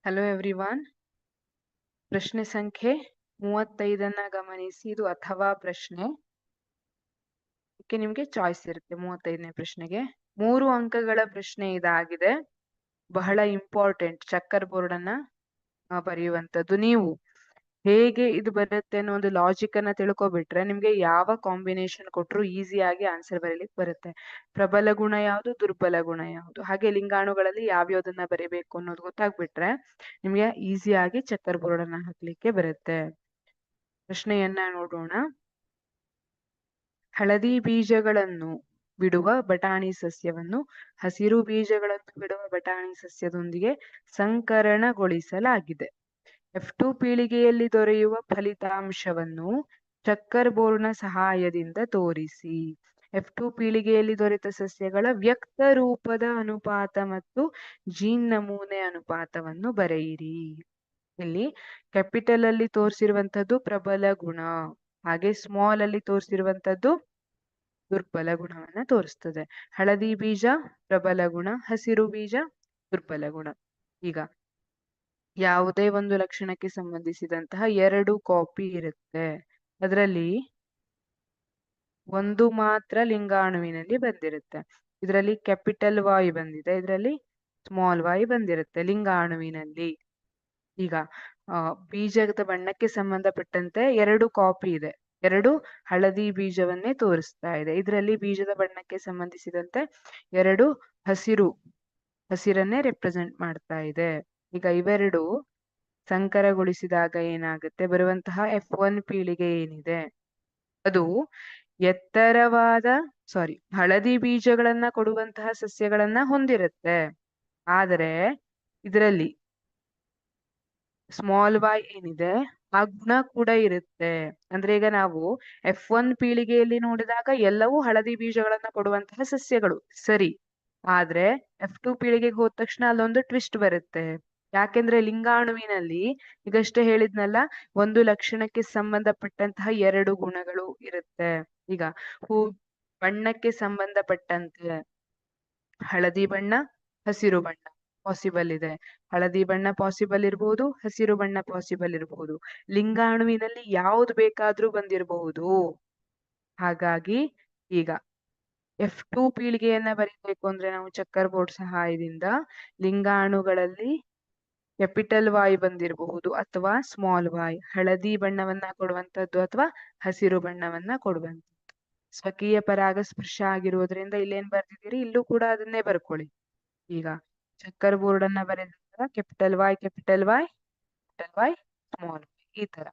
Hello everyone. ಪ್ರಶ್ನೆ ಸಂಖ್ಯೆ 35 ಗಮನಿಸಿ. ಇದು ಅಥವಾ ಪ್ರಶ್ನೆ. ನಿಮ್ಗೆ ಚಾಯ್ಸ್ ಇರುತ್ತೆ 35ನೇ ಪ್ರಶ್ನೆಗೆ. 3 ಅಂಕಗಳ ಪ್ರಶ್ನೆ ಇದಾಗಿದೆ. ಬಹಳ ಇಂಪಾರ್ಟೆಂಟ್. ಚಕ್ಕರ್ ಬೋರ್ಡ್ ಅನ್ನ ಬರೆಯುವಂತದ್ದು. ನೀವು ಹೇಗೆ ಇದು ಬರುತ್ತೆ ಅನ್ನೋ ಒಂದು ಲಾಜಿಕ್ ಅನ್ನ ತಿಳ್ಕೊಬಿಟ್ರೆ ನಿಮ್ಗೆ ಯಾವ ಕಾಂಬಿನೇಷನ್ ಕೊಟ್ರು ಈಸಿಯಾಗಿ ಆನ್ಸರ್ ಬರೀಲಿಕ್ಕೆ ಬರುತ್ತೆ. ಪ್ರಬಲ ಗುಣ ಯಾವುದು, ದುರ್ಬಲ ಗುಣ ಯಾವುದು, ಹಾಗೆ ಲಿಂಗಾಣುಗಳಲ್ಲಿ ಯಾವ್ಯಾವ್ದನ್ನ ಬರೀಬೇಕು ಅನ್ನೋದು ಗೊತ್ತಾಗ್ಬಿಟ್ರೆ ನಿಮ್ಗೆ ಈಸಿಯಾಗಿ ಚಕ್ಕರ್ ಬೋರ್ಡ್ ಅನ್ನ ಹಾಕ್ಲಿಕ್ಕೆ ಬರುತ್ತೆ. ಪ್ರಶ್ನೆಯನ್ನ ನೋಡೋಣ. ಹಳದಿ ಬೀಜಗಳನ್ನು ಬಿಡುವ ಬಟಾಣಿ ಸಸ್ಯವನ್ನು ಹಸಿರು ಬೀಜಗಳನ್ನು ಬಿಡುವ ಬಟಾಣಿ ಸಸ್ಯದೊಂದಿಗೆ ಸಂಕರಣಗೊಳಿಸಲಾಗಿದೆ. F2 ಪೀಳಿಗೆಯಲ್ಲಿ ದೊರೆಯುವ ಫಲಿತಾಂಶವನ್ನು ಚಕ್ಕರ್ ಬೋರ್ಡ್ನ ಸಹಾಯದಿಂದ ತೋರಿಸಿ. F2 ಪೀಳಿಗೆಯಲ್ಲಿ ದೊರೆತ ಸಸ್ಯಗಳ ವ್ಯಕ್ತ ರೂಪದ ಅನುಪಾತ ಮತ್ತು ಜೀನ್ ನಮೂನೆ ಅನುಪಾತವನ್ನು ಬರೆಯಿರಿ. ಇಲ್ಲಿ ಕ್ಯಾಪಿಟಲ್ ಅಲ್ಲಿ ತೋರಿಸಿರುವಂತದ್ದು ಪ್ರಬಲ ಗುಣ, ಹಾಗೆ ಸ್ಮಾಲ್ ಅಲ್ಲಿ ತೋರಿಸಿರುವಂತದ್ದು ದುರ್ಬಲ ಗುಣವನ್ನ ತೋರಿಸ್ತದೆ. ಹಳದಿ ಬೀಜ ಪ್ರಬಲ ಗುಣ, ಹಸಿರು ಬೀಜ ದುರ್ಬಲ ಗುಣ. ಈಗ ಯಾವುದೇ ಒಂದು ಲಕ್ಷಣಕ್ಕೆ ಸಂಬಂಧಿಸಿದಂತಹ 2 ಕಾಪಿ ಇರುತ್ತೆ. ಅದರಲ್ಲಿ ಒಂದು ಮಾತ್ರ ಲಿಂಗಾಣುವಿನಲ್ಲಿ ಬಂದಿರುತ್ತೆ. ಇದರಲ್ಲಿ ಕ್ಯಾಪಿಟಲ್ ವಾಯ್ ಬಂದಿದೆ, ಇದರಲ್ಲಿ ಸ್ಮಾಲ್ ವಾಯ್ ಬಂದಿರುತ್ತೆ ಲಿಂಗಾಣುವಿನಲ್ಲಿ. ಈಗ ಬೀಜದ ಬಣ್ಣಕ್ಕೆ ಸಂಬಂಧಪಟ್ಟಂತೆ 2 ಕಾಪಿ ಇದೆ. 2 ಹಳದಿ ಬೀಜವನ್ನೇ ತೋರಿಸ್ತಾ ಇದೆ. ಇದರಲ್ಲಿ ಬೀಜದ ಬಣ್ಣಕ್ಕೆ ಸಂಬಂಧಿಸಿದಂತೆ 2 ಹಸಿರನ್ನೇ ರೆಪ್ರೆಸೆಂಟ್ ಮಾಡ್ತಾ ಇದೆ. ಈಗ ಇವೆರಡು ಸಂಕರಗೊಳಿಸಿದಾಗ ಏನಾಗುತ್ತೆ, ಬರುವಂತಹ F1 ಪೀಳಿಗೆ ಏನಿದೆ ಅದು ಎತ್ತರವಾದ ಹಳದಿ ಬೀಜಗಳನ್ನ ಕೊಡುವಂತಹ ಸಸ್ಯಗಳನ್ನ ಹೊಂದಿರುತ್ತೆ. ಆದರೆ ಇದರಲ್ಲಿ ಸ್ಮಾಲ್ ವಾಯ್ ಏನಿದೆ ಆ ಗುಣ ಕೂಡ ಇರುತ್ತೆ. ಅಂದ್ರೆ ಈಗ ನಾವು F1 ಪೀಳಿಗೆಯಲ್ಲಿ ನೋಡಿದಾಗ ಎಲ್ಲವೂ ಹಳದಿ ಬೀಜಗಳನ್ನ ಕೊಡುವಂತಹ ಸಸ್ಯಗಳು ಸರಿ. ಆದ್ರೆ F2 ಪೀಳಿಗೆಗೆ ಹೋದ ತಕ್ಷಣ ಅಲ್ಲೊಂದು ಟ್ವಿಸ್ಟ್ ಬರುತ್ತೆ. ಯಾಕೆಂದ್ರೆ ಲಿಂಗಾಣುವಿನಲ್ಲಿ ಈಗಷ್ಟೇ ಹೇಳಿದ್ನಲ್ಲ, ಒಂದು ಲಕ್ಷಣಕ್ಕೆ ಸಂಬಂಧಪಟ್ಟಂತಹ 2 ಗುಣಗಳು ಇರುತ್ತೆ. ಈಗ ಹೂ ಬಣ್ಣಕ್ಕೆ ಸಂಬಂಧಪಟ್ಟಂತೆ ಹಳದಿ ಬಣ್ಣ, ಹಸಿರು ಬಣ್ಣ ಪಾಸಿಬಲ್ ಇದೆ. ಹಳದಿ ಬಣ್ಣ ಪಾಸಿಬಲ್ ಇರಬಹುದು, ಹಸಿರು ಬಣ್ಣ ಪಾಸಿಬಲ್ ಇರಬಹುದು. ಲಿಂಗಾಣುವಿನಲ್ಲಿ ಯಾವ್ದು ಬೇಕಾದ್ರೂ ಬಂದಿರಬಹುದು. ಹಾಗಾಗಿ ಈಗ F2 ಪೀಳಿಗೆಯನ್ನ ಬರೀಬೇಕು ಅಂದ್ರೆ ನಾವು ಚಕ್ಕರ್ ಬೋರ್ಡ್ ಸಹಾಯದಿಂದ ಲಿಂಗಾಣುಗಳಲ್ಲಿ ಕ್ಯಾಪಿಟಲ್ ವಾಯ್ ಬಂದಿರಬಹುದು ಅಥವಾ ಸ್ಮಾಲ್ ವಾಯ್, ಹಳದಿ ಬಣ್ಣವನ್ನ ಕೊಡುವಂತದ್ದು ಅಥವಾ ಹಸಿರು ಬಣ್ಣವನ್ನ ಕೊಡುವಂತದ್ದು. ಸ್ವಕೀಯ ಪರಾಗಸ್ಪರ್ಶ ಆಗಿರುವುದರಿಂದ ಇಲ್ಲೇನ್ ಬರ್ದಿದ್ದೀರಿ, ಇಲ್ಲೂ ಕೂಡ ಅದನ್ನೇ ಬರ್ಕೊಳ್ಳಿ. ಈಗ ಚಕ್ಕರ್ ಬೋರ್ಡ್ ಅನ್ನ ಬರೆದಾಗ capital Y capital Y capital Y small Y, ಈ ತರ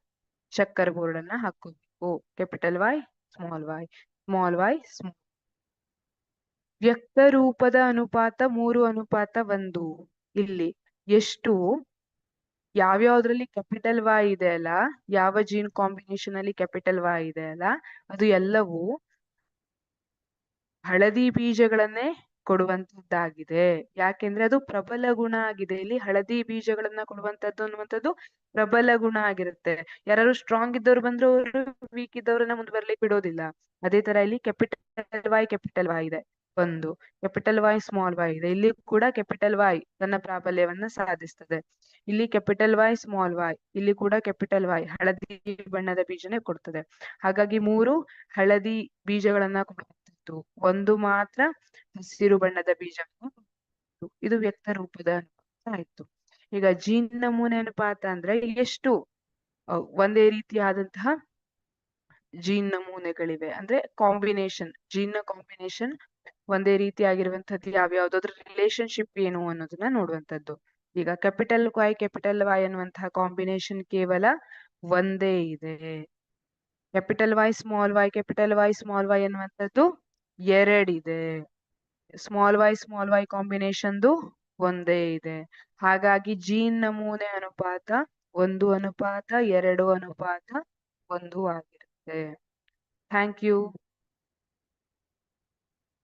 ಚಕ್ಕರ್ ಬೋರ್ಡ್ ಅನ್ನ ಹಾಕೋಬೇಕು. Capital Y small Y small Y small. ವ್ಯಕ್ತ ರೂಪದ ಅನುಪಾತ 3:1. ಇಲ್ಲಿ ಎಷ್ಟು ಯಾವ್ಯಾವ್ದ್ರಲ್ಲಿ ಕ್ಯಾಪಿಟಲ್ ವಾಯ್ ಇದೆ ಅಲ್ಲ, ಯಾವ ಜೀನ್ ಕಾಂಬಿನೇಷನ್ ಅಲ್ಲಿ ಕ್ಯಾಪಿಟಲ್ ವಾಯ್ ಇದೆ ಅಲ್ಲ, ಅದು ಎಲ್ಲವೂ ಹಳದಿ ಬೀಜಗಳನ್ನೇ ಕೊಡುವಂತದ್ದಾಗಿದೆ. ಯಾಕೆಂದ್ರೆ ಅದು ಪ್ರಬಲ ಗುಣ ಆಗಿದೆ. ಇಲ್ಲಿ ಹಳದಿ ಬೀಜಗಳನ್ನ ಕೊಡುವಂತದ್ದು ಅನ್ನುವಂಥದ್ದು ಪ್ರಬಲ ಗುಣ ಆಗಿರುತ್ತೆ. ಯಾರು ಸ್ಟ್ರಾಂಗ್ ಇದ್ದವ್ರು ಬಂದ್ರು ಅವರು ವೀಕ್ ಇದ್ದವ್ರನ್ನ ಮುಂದೆ ಬರ್ಲಿಕ್ಕೆ ಬಿಡೋದಿಲ್ಲ. ಅದೇ ತರ ಇಲ್ಲಿ ಕ್ಯಾಪಿಟಲ್ ವಾಯ್ ಇದೆ ಒಂದು, ಕ್ಯಾಪಿಟಲ್ ವಾಯ್ ಸ್ಮಾಲ್ ವಾಯ್ ಇದೆ. ಇಲ್ಲಿ ಕೂಡ ಕ್ಯಾಪಿಟಲ್ ವಾಯ್ ತನ್ನ ಪ್ರಾಬಲ್ಯವನ್ನ ಸಾಧಿಸ್ತದೆ. ಇಲ್ಲಿ ಕ್ಯಾಪಿಟಲ್ ವಾಯ್ ಸ್ಮಾಲ್ ವಾಯ್, ಇಲ್ಲಿ ಕೂಡ ಕ್ಯಾಪಿಟಲ್ ವಾಯ್ ಹಳದಿ ಬಣ್ಣದ ಬೀಜನೇ ಕೊಡ್ತದೆ. ಹಾಗಾಗಿ 3 ಹಳದಿ ಬೀಜಗಳನ್ನ ಕೊಡುವಂಥದ್ದು, ಒಂದು ಮಾತ್ರ ಹಸಿರು ಬಣ್ಣದ ಬೀಜವನ್ನು. ಇದು ವ್ಯಕ್ತ ರೂಪದ ಅನುಪಾತ ಆಯ್ತು. ಈಗ ಜೀನ್ ನಮೂನೆ ಅನುಪಾತ ಅಂದ್ರೆ ಎಷ್ಟು ಒಂದೇ ರೀತಿಯಾದಂತಹ ಜೀನ್ ನಮೂನೆಗಳಿವೆ, ಅಂದ್ರೆ ಕಾಂಬಿನೇಷನ್, ಜೀನ್ ನ ಕಾಂಬಿನೇಷನ್ ಒಂದೇ ರೀತಿಯಾಗಿರುವಂತದ್ದು ಯಾವ್ಯಾವ್ದು, ಅದ್ರ ರಿಲೇಶನ್ಶಿಪ್ ಏನು ಅನ್ನೋದನ್ನ ನೋಡುವಂತದ್ದು. ಈಗ ಕ್ಯಾಪಿಟಲ್ ವಾಯ್ ಅನ್ನುವಂತಹ ಕಾಂಬಿನೇಷನ್ ಕೇವಲ ಒಂದೇ ಇದೆ. ಕ್ಯಾಪಿಟಲ್ ವಾಯ್ ಸ್ಮಾಲ್ ವಾಯ್ ಅನ್ನುವಂಥದ್ದು 2 ಇದೆ. ಸ್ಮಾಲ್ ವಾಯ್ ಕಾಂಬಿನೇಷನ್ದು ಒಂದೇ ಇದೆ. ಹಾಗಾಗಿ ಜೀನ್ ನಮೂನೆ ಅನುಪಾತ 1:2:1 ಆಗಿರುತ್ತೆ. Thank you.